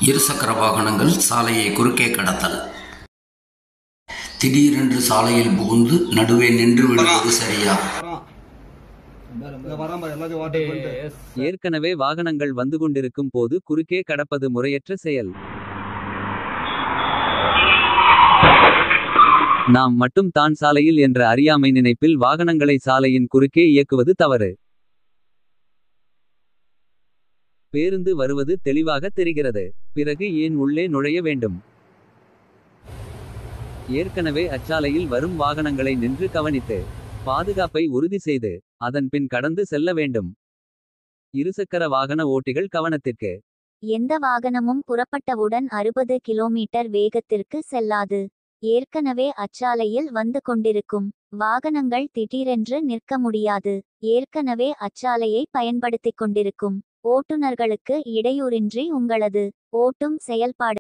இருசக்கர வாகனங்கள் சாலையை குறுக்கே கடத்தல். திடீரென்று சாலையில் புகுந்து நடுவே நின்று விடுவது சரியா? ஏற்கனவே வாகனங்கள் வந்து கொண்டிருக்கும் போது குறுக்கே கடப்பது முறையற்ற செயல். நாம் மட்டும் தான் சாலையில் என்ற அறியாமை நினைப்பில் வாகனங்களை சாலையின் குறுக்கே இயக்குவது தவறு. பேருந்து வருவது தெளிவாக தெரிகிறது. பிறகு ஏன் உள்ளே நுழைய வேண்டும்? ஏற்கனவே அச்சாலையில் வரும் வாகனங்களை நின்று கவனித்து பாதுகாப்பை உறுதி செய்து அதன் பின் கடந்து செல்ல வேண்டும். இருசக்கர வாகன ஓட்டிகள் கவனத்திற்கு. எந்த வாகனமும் புறப்பட்டவுடன் 60 கிலோமீட்டர் வேகத்திற்கு செல்லாது. ஏற்கனவே அச்சாலையில் வந்து கொண்டிருக்கும் வாகனங்கள் திடீரென்று நிற்க முடியாது. ஏற்கனவே அச்சாலையை பயன்படுத்திக் கொண்டிருக்கும் ஓட்டுநர்களுக்கு இடையூறின்றி உங்களது ஓட்டும் செயல்பாடு